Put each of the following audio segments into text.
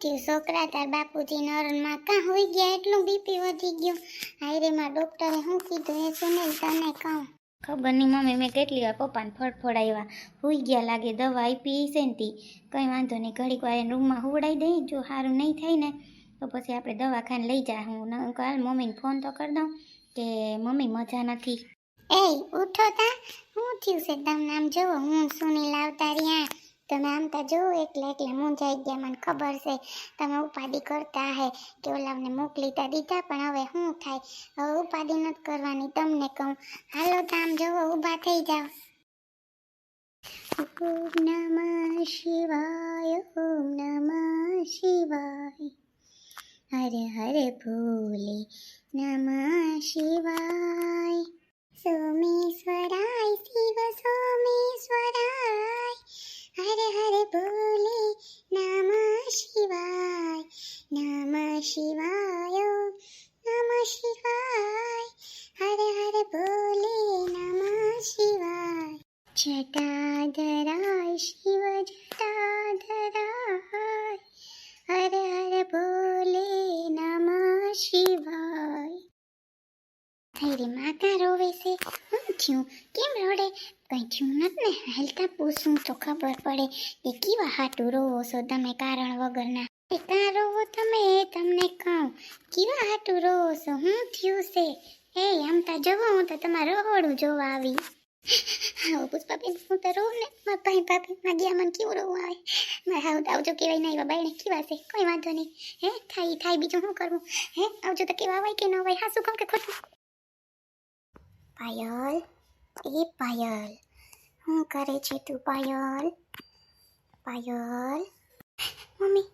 થયું છોકરા તાર બાપુજી નરણમાં કાં હોઈ ગયા એટલું બીપી વધી ગયું. હાયરે માં ડોક્ટરે શું કીધું એ સુનિલ તને કહું? ખબર નહીં મમ્મી, મેં કેટલી વાર પપ્પાને ફડફડાવ્યા, હોઈ ગયા લાગે, દવા આપી છે ને તી. કંઈ વાંધો નહીં, ઘડીક વાર રૂમમાં હુવડાવી દઈ, જો સારું નહીં થાય ને તો પછી આપણે દવાખાને લઈ જા. હું કાલ મમ્મીને ફોન તો કરી દઉં કે મમ્મી મજા નથી. એ ઉઠો તા, શું થયું છે તમને? આમ જુઓ, હું સુનિલ આવતા રહ્યા, તમે આમ તો જુઓ એટલે મૂંઝાઈ ગયા. મને ખબર છે તમે ઉપાધિ કરતા હે કે ઓલાને મોકલી તા દીધા, પણ હવે શું થાય, હવે ઉપાધિ નથી કરવાની, તમને કહું. હાલો તો આમ જુઓ, ઊભા થઈ જાઓ. ઓમ નમઃ શિવાય, ઓમ નમઃ શિવાય, હરે હરે ભોલે નમઃ શિવાય. સોમેશ્વરાય શિવ સોમેશ્વરાય, હરે હરે ભોલે નમઃ શિવાય, નમઃ શિવાય, નમઃ શિવાય, હરે હરે ભોલે નમઃ શિવાય. જટાધરાય શિવ જટાધરાય, હરે હરે ભોલે નમઃ શિવાય. થઈરી માતા રોવે છે, શું થયું? કેમ રોડે? કંઈ થયું નથી ને? હાલતા પૂછું તો ખબર પડે કે કેવા હાટું રોવો છો તમે કારણ વગરના. કાં રોવો તમે એ તમને કહું, કેવા હાટું રોવો છો? શું થયું છે? એ આમતા જવો, હું તો તમારું રહોડું જોવા આવી. હા પુષ્પાબેન, હું તો રોવ ને, મારા ભાઈ ભાભી માગ્યા મને કેવું રોવું આવે. મારે હાવ તો આવજો કહેવાય ના, એવા બાયણે કેવા છે, કોઈ વાંધો નહીં. હે થાય બીજું શું કરવું? હે આવજો તો કેવા હોય કે ન હોય? હા શું કહું કે ખોટું? પાયલ, એ પાયલ, શું કરે છે તું પાયલ? પાયલ, મમ્મી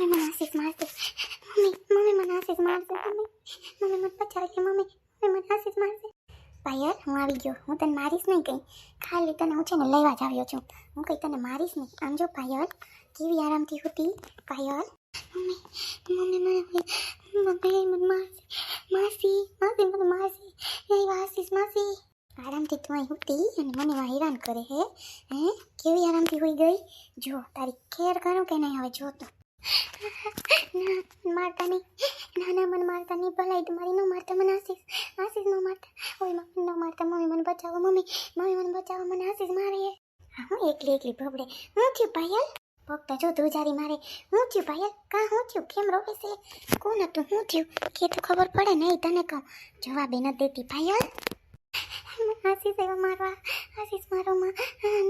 મને આશીષ મારશે. મમ્મી મને આશીષ મારશે. મમ્મી મને પછાડે છે. મમ્મી મને આશીષ મારશે. પાયલ, હું આવી ગયો. હું તને મારીશ નહીં કંઈ, ખાલી તને હું છે ને લેવા જ આવ્યો છું. હું કંઈ તને મારીશ નહીં. આમ જો પાયલ, કેવી આરામથી હતી. પાયલ, મમ્મી મને મારશે. માસી મને મારશે. આશીષ માસી, આરામથી તું અહીં હતી અને મને હેરાન કરે હે. કેવી આરામથી હોઈ ગઈ. જો તારી ખેર કરું કે નહીં હવે જો તો. ના મારતા નહીં, ના મને મારતા નહીં, ભલાઈ તમારી ન મારતા. મને આશીષ ન મારતા. ઓય મમ્મી ન મારતા. મમ્મી મને બચાવો. મમ્મી મને બચાવો, મને આશીષ મારે. હું એકલી ભબડે. હું થયું પાયલ? ફક્ત જો ધ્રુજારી મારે. હું થયું પાયલ? હું થયું? કેમ રોવે છે? કોણ હતું? હું થયું કે તો ખબર પડે નહીં તને કહું. જવાબ એ નથી દેતી. પાયલ, આશીષ એવા મારવા. આશીષ મારો માં,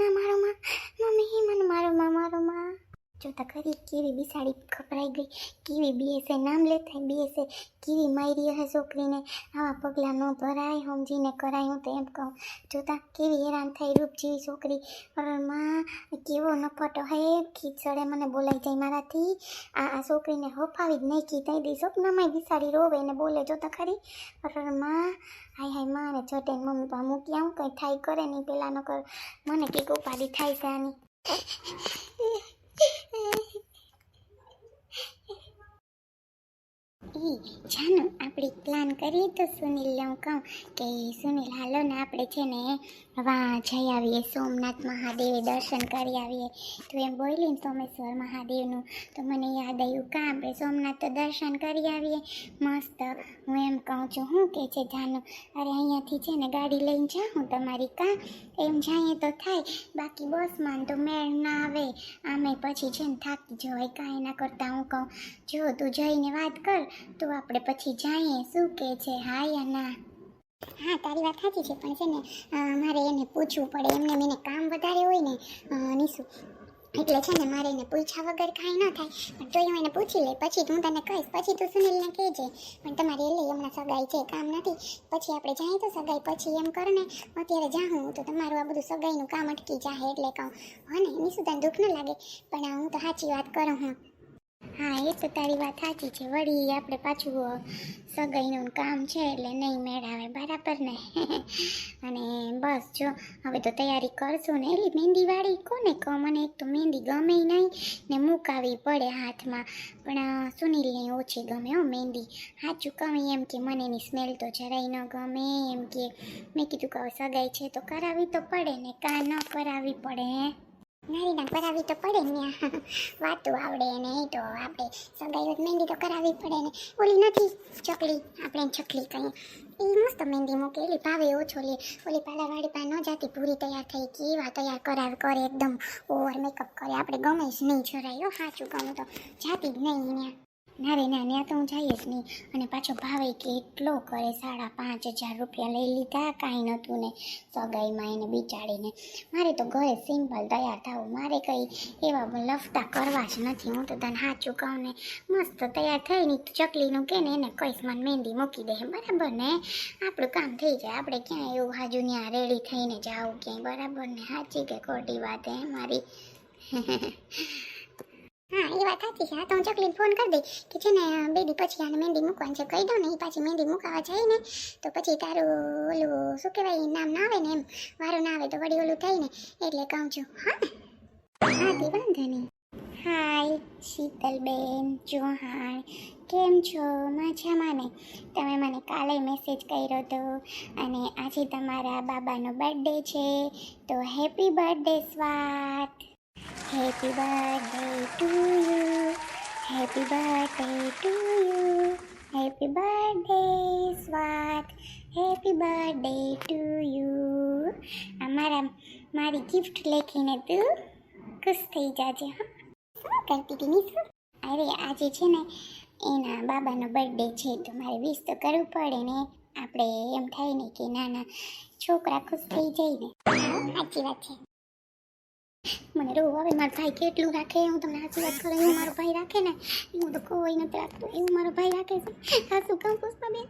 ના મારો માં. મમ્મી મને મારો માં. જો તો ખરી કેવી બિસાડી ખપરાઈ ગઈ, કેવી બીએસે નામ લેતા બીએસે, કેવી મારી હે છોકરીને. આવા પગલાં ન ભરાય, સમજીને કરાય. હું તો એમ કહું, જોતા કેવી હેરાન થઈ રૂપ જેવી છોકરી. માં કેવો નફટો હે, ખીચડે મને બોલાઈ જાય મારાથી. આ છોકરીને હોફાવી જ નહીં કી તઈ દી સ્વપ્નમાં બિસાડી રોવે ને બોલે. જોતા ખરી માં, હાય માં ને જટે મમ્મી પા મૂકી આવું, કંઈ થાય કરે નહીં. પેલા ન કર, મને કંઈક ઉપાધિ થાય છે આની. જાનો આપણે પ્લાન કરીએ તો સુનિલને હું કહું કે સુનિલ હાલો ને આપણે છે ને વાં જઈ આવીએ, સોમનાથ મહાદેવે દર્શન કરી આવીએ. તો એમ બોલી ને સોમેશ્વર મહાદેવનું, તો મને યાદ આવ્યું કાં આપણે સોમનાથ તો દર્શન કરી આવીએ મસ્ત. હું એમ કહું છું, શું કહે છે જાનું? અરે અહીંયાથી છે ને ગાડી લઈને જાઉં તમારી, કાં એમ જઈએ તો થાય, બાકી બસમાં તો મેળ ના આવે. આમે પછી છે ને થાકી જવાય. કાંઈ ના કરતાં હું કહું, જો તું જઈને વાત કર તો આપણે પછી જઈએ. શું કહે છે, હા યા ના? હા તારી વાત સાચી છે, પણ છે ને મારે એને પૂછવું પડે. એમને મને કામ વધારે હોય ને નીસુ, એટલે છે ને મારે એને પૂછ્યા વગર કાંઈ ન થાય. પણ તો હું એને પૂછી લે, પછી હું તને કહીશ. પછી તું સુનિલને કહેજે. પણ તમારે એટલે હમણાં સગાઈ છે, કામ નથી. પછી આપણે જઈએ તો સગાઈ પછી એમ કર ને, અત્યારે જાઉં તો તમારું આ બધું સગાઈનું કામ અટકી જાય. એટલે કહું હા ને નીસુ, તને દુઃખ ન લાગે, પણ હું તો સાચી વાત કરું હું. હા એ તો તારી વાત સાચી છે. વળી આપણે પાછું સગાઈનું કામ છે એટલે નહીં મેળ આવે, બરાબર ને? અને બસ જો હવે તો તૈયારી કરશું ને. એલી મહેંદીવાળી કોને કહો? મને એક તો મહેંદી ગમે નહીં ને મૂકાવી પડે હાથમાં, પણ સુનિલને ઓછી ગમે હો મહેંદી. સાચું કહું એમ કે મને એની સ્મેલ તો જરાય ન ગમે. એમ કે મેં કીધું કે સગાઈ છે તો કરાવી તો પડે ને, કાં ન કરાવવી પડે? નારી ના કરાવી તો પડે ને વાતું આવડે ને એ તો આપણે સગાઈ મહેંદી તો કરાવવી પડે ને ઓલી નથી ચકલી આપણે ચકલી કહીએ એ મસ્ત મહેંદી મૂકે એલી ભાવે ઓછો લે ઓલી પાલાવાળી પાસે ન જાતી પૂરી તૈયાર થઈ કેવા તૈયાર કરે એકદમ ઓવર મેકઅપ કરે આપણે ગમે જ નહીં જરાય સાચું કહું તો જાતી જ નહીં ત્યાં નારે ના ત્યાં તો હું જઈએ જ નહીં અને પાછો ભાવે કે એટલો કરે 5,500 રૂપિયા લઈ લીધા કાંઈ નહોતું ને સગાઈમાં એને બિચાડીને મારે તો ઘરે સિમ્પલ તૈયાર થવું મારે કંઈ એવા લફતા કરવા જ નથી હું તો તને સાચું કહું ને મસ્ત તૈયાર થઈને ચકલીનું કે ને એને કહીશ મને મહેંદી મૂકી દે બરાબર ને આપણું કામ થઈ જાય આપણે ક્યાંય એવું હાજુ ત્યાં રેડી થઈને જાવું ક્યાંય બરાબર ને સાચી કે ખોટી વાત હે મારી હા એ વાત સાચી છે હા તો હું ચકલીને ફોન કરી દઈ કે છે ને બેબી પછી આને મહેંદી મૂકવાની છે કહી દઉં ને એ પાછી મહેંદી મૂકાવા જાય ને તો પછી તારું ઓલું શું કહેવાય નામ ના આવે ને એમ વારું ના આવે તો વળી ઓલું થાય ને એટલે કહું છું હા તી વાંધો નહીં હાય શીતલબેન ચૌહાણ કેમ છો મજામાં ને તમે મને કાલે મેસેજ કર્યો હતો અને આજે તમારા બાબાનો બર્થડે છે તો happy birthday Swat Happy birthday to you. Happy birthday to you. Happy birthday Swat. Happy birthday to you. મારી ગિફ્ટ લેખીને તું ખુશ થઈ જાજે હા શું કરતી હતી નીસુ અરે આજે છે ને એના બાબાનો બર્થડે છે તો મારે વિશ તો કરવું પડે ને આપણે એમ થાય ને કે નાના છોકરા ખુશ થઈ જાય ને સાચી વાત છે મને રો હવે મારો ભાઈ કેટલું રાખે હું તમને સાચી વાત કરું એવું મારો ભાઈ રાખે ને હું તો કોઈ નથી રાખતું એવું મારો ભાઈ રાખે છે સાચું કહું પુષ્પાબેન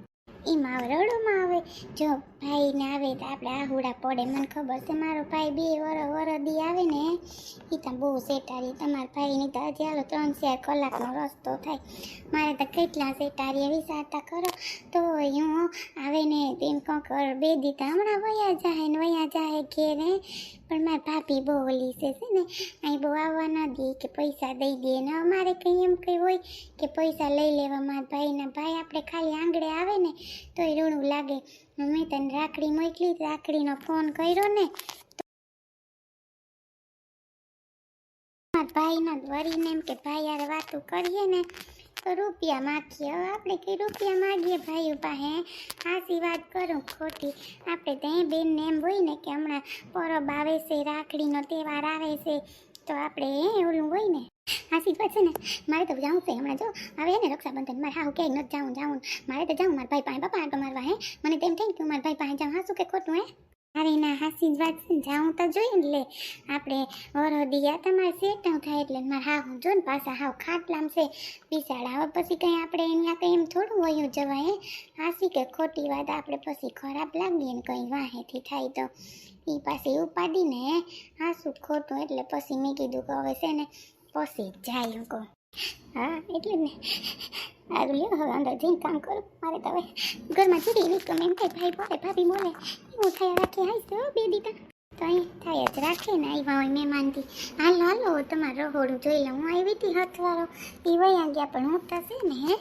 એમાં આવે રડોમાં આવે જો ભાઈને આવે તો આપણે આહુડા પડે મને ખબર છે મારો ભાઈ 2 વરદી આવે ને એ તો બહુ સેટારી તમારા ભાઈની તો હજી હાલો 3-4 કલાકનો રસ્તો થાય મારે તો કેટલા સેટારી વિચારતા કરો તો હું આવે ને તેમ કંકર 2 દીધા હમણાં વયા જાય ઘેરે પણ મારી ભાભી બહુ ઓલી છે ને અહીં બહુ આવવા ના દે કે પૈસા દઈ દે ને અમારે કંઈ એમ કંઈ હોય કે પૈસા લઈ લેવા મારા ભાઈના ભાઈ આપણે ખાલી આંગળે આવે ને તો એ રૂણું લાગે મેં તને રાખડી મોકલી રાખડીનો ફોન કર્યો ને મારા ભાઈના વરીને એમ કે ભાઈ યાર વાતું કરીએ ને તો રૂપિયા માગીએ હવે આપણે કંઈ રૂપિયા માગીએ ભાઈઓ પાસે હાસી વાત કરું ખોટી આપણે ત્યાં બેનને એમ હોય ને કે હમણાં પરબ આવે છે રાખડીનો તહેવાર આવે છે તો આપણે ઓલું હોય ને હાસી વાત છે ને મારે તો જાવું છે હમણાં જો હવે ને રક્ષાબંધન મારે હા ક્યાંય નથી જાવું મારે તો જાઉં મારા ભાઈ પાસે પપ્પા આટો મારવા હે મને તેમ થાય કે મારા ભાઈ પાસે જાઉં હાસું કે ખોટું હે અરે ના હાસી જ વાત છે ને જાઉં તો જોઈએ ને લે આપણે વરદિયા તમારે સેટાઉં થાય એટલે મારે હા હું જો ને પાછા હાવ ખાટલામ છે બિસાડા હવે પછી કંઈ આપણે અહીંયા કંઈ એમ થોડું વયું જવાય હાસી કે ખોટી વાત આપણે પછી ખરાબ લાગીએ ને કંઈ વાહેથી થાય તો એ પાસે ઉપાડીને હાસું ખોટું એટલે પછી મેં કીધું કે હવે છે ને પછી જાય હું કહું હા એટલે ને સારું લ્યો હવે અંદર જઈને કામ કરું મારે તો હવે ઘરમાં જુદી નહીં ગમે એમ થાય ભાઈ બોલે ભાભી બોલે એવું થયા રાખે હાઈશ તો 2 દીધા તો અહીં થાય જ રાખે ને આવ્યા હોય મહેમાનથી હાલો તમારે રહોડું જોઈ લઉં હું આવી હતી હથવારો એ વયા ગયા પણ હું થશે ને હે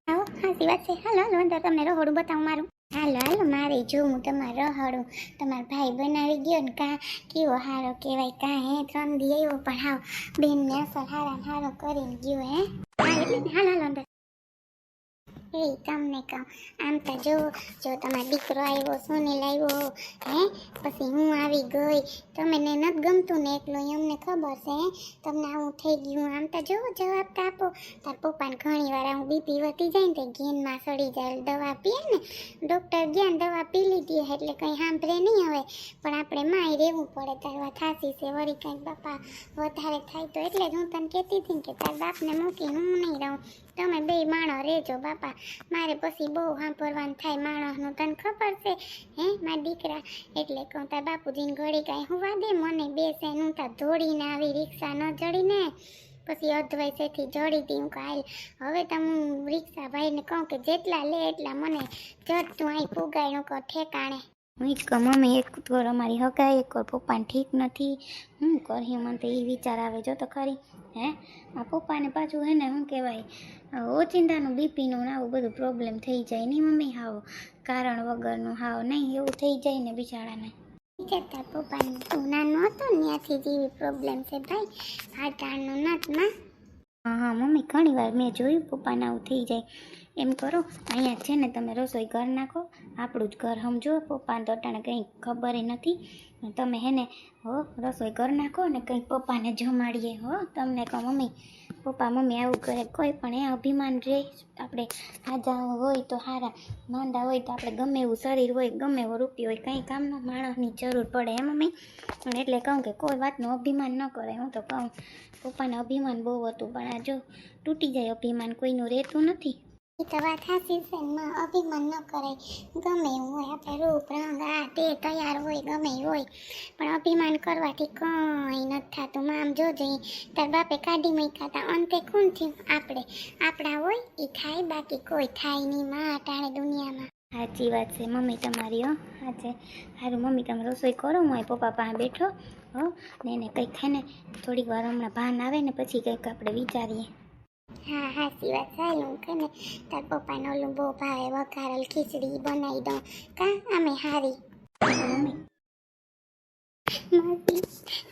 આવો હાસી વાત છે હાલો અંદર તમને રહોડું બતાવું મારું હાલો મારે જોવું તમારે રહોડું તમારો ભાઈ બનાવી ગયો ને કાં કેવો હારો કહેવાય કાં હે 3 દી આવ્યો પણ હાવ બેનને અસર હારો કરીને ગયો હે હા એટલે ને હાલો અંદર એ તમને કહું આમ તો જો તમારો દીકરો આવ્યો સુનિલ આવ્યો હે પછી હું આવી ગઈ તમને નથી ગમતું ને એકલું અમને ખબર છે તમને આવું થઈ ગયું આમ તો જો જવાબ તો આપો તાર પપ્પાને ઘણી વાર આવું બીપી વધી જાય ને તે ઘેનમાં સડી જાય દવા પીએ ને ડૉક્ટર ગયા દવા પી લીધી એટલે કંઈ સાંભળે નહીં હવે પણ આપણે માય રહેવું પડે તાર વાત થાસી છે વળી કંઈક બાપા વધારે થાય તો એટલે જ હું તને કહેતી હતી કે તાર બાપને મૂકીને હું નહીં રહું તમે 2 માણો રહેજો બાપા મારે પછી બહુ સાંભળવાનું થાય માણસનું તને ખબર છે હે મારા દીકરા એટલે કહું તાર બાપુજીને ઘડી કાંઈ હું વાદે મને બેસે હું તાર દોડીને આવી રિક્ષા ન ચડીને પછી અધવયસેથી જડી હતી હું કાલ હવે તો હું રિક્ષા ભાઈને કહું કે જેટલા લે એટલા મને જટ તું અહીં પુગાયનું કહો ઠેકાણે હું જ કહું મમ્મી એક વાર અમારી હગાઈ એક વાર પપ્પાને ઠીક નથી હું કરી મને તો એ વિચાર આવે જો તો ખરી હે આ પપ્પાને પાછું હે ને શું કહેવાય ઓચિંતાનું બીપીનું આવું બધું પ્રોબ્લેમ થઈ જાય નહીં મમ્મી હાવ કારણ વગરનું હાવ નહીં એવું થઈ જાય ને બિચારાને છે તાર પપ્પાને તું નાનો હતો ને ત્યાંથી જેવી પ્રોબ્લેમ છે ભાઈ હાટાળનો નાથમાં હા મમ્મી ઘણી વાર મેં જોયું પપ્પાને આવું થઈ જાય એમ કરો અહીંયા છે ને તમે રસોઈ ઘર નાખો આપણું જ ઘર સમજો પપ્પાને તો અટાણે કંઈ ખબર નથી તમે હેને હો રસોઈ ઘર નાખો ને કંઈક પપ્પાને જમાડીએ હો તમને કહો મમ્મી પપ્પા મમ્મી આવું કરે કોઈ પણ એ અભિમાન રહે આપણે આજા હોય તો સારા માંદા હોય તો આપણે ગમે એવું શરીર હોય ગમે એવો રૂપિયો હોય કંઈ કામનો માણસની જરૂર પડે હે મમ્મી એટલે કહું કે કોઈ વાતનું અભિમાન ન કરે હું તો કહું પપ્પાને અભિમાન બહુ હતું પણ આ જો તૂટી જાય અભિમાન કોઈનું રહેતું નથી એ તો વાત સાચી છે માં અભિમાન ન કરાય ગમે એવું હોય આપણે રૂપ રંગ આ તે તૈયાર હોય ગમે એ હોય પણ અભિમાન કરવાથી કંઈ નથી થતું માં આમ જોજે તાર બાપે કાઢી મૂક્યા હતા અંતે કોણ થયું આપણે આપણા હોય એ થાય બાકી કોઈ થાય નહીં માં અટાણે દુનિયામાં સાચી વાત છે મમ્મી તમારી હો સાચે સારું મમ્મી તમે રસોઈ કરો હું પપ્પા પાસે બેઠો હો ને એને કંઈક ખાઈને થોડીક વાર હમણાં ભાન આવે ને પછી કંઈક આપણે વિચારીએ હા સાચી વાત ચાલું કે ને તાર પપ્પાને ઓલું બહુ ભાવે વઘારેલ ખીચડી બનાવી દઉં કા અમે હારી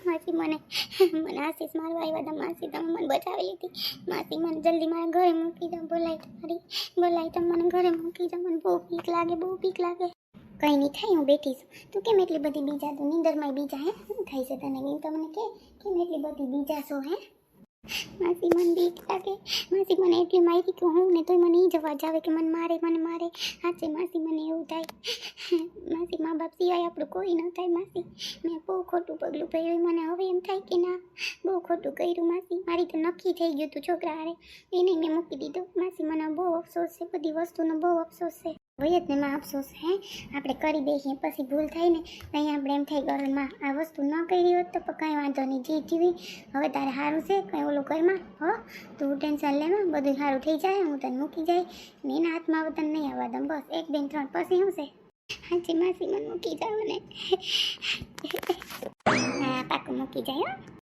માસી મને આશીષ મારવા આવ્યા હતા માસી તમે મને બચાવી લીધી માસી મને જલ્દી મારા ઘરે મૂકી જાઓ બોલાય તમે મને ઘરે મૂકી જાઓ મને બહુ બીક લાગે કંઈ નહીં થાય હું બેઠી છું તું કેમ એટલી બધી બીજા તું નીંદરમાં બીજા હે શું થાય છે તને તમને કેમ એટલી બધી બીજા છો હે માસી મને બીક લાગે માસી મને એટલી મારી કે હું ને તોય મને એ જ અવાજ આવે કે મને મારે સાચે માસી મને એવું થાય માસી મા બાપ સિવાય આપણું કોઈ ન થાય માસી મેં બહુ ખોટું પગલું ભર્યું મને હવે એમ થાય કે ના બહુ ખોટું કર્યું માસી મારી તો નક્કી થઈ ગયું તું છોકરા હારે એને મેં મૂકી દીધું માસી મને બહુ અફસોસ છે બધી વસ્તુનો બહુ અફસોસ છે હોય જ ને માં અફસોસ હે આપણે કરી દઈએ પછી ભૂલ થાય ને ત્યાં આપણે એમ થાય ઘરમાં આ વસ્તુ ન કરી હોત તો કંઈ વાંધો નહીં જે જીવી હવે તારે સારું છે કંઈ ઓલું ઘરમાં હો તું ટેન્શન લેમાં બધું સારું થઈ જાય હું તને મૂકી જાય ને એના હાથમાં હવે તને નહીં આવવા દઉં બસ 1 2 3 પછી શું છે હાજી માસી મને મૂકી જાવ ને હા પાકું મૂકી જાય હો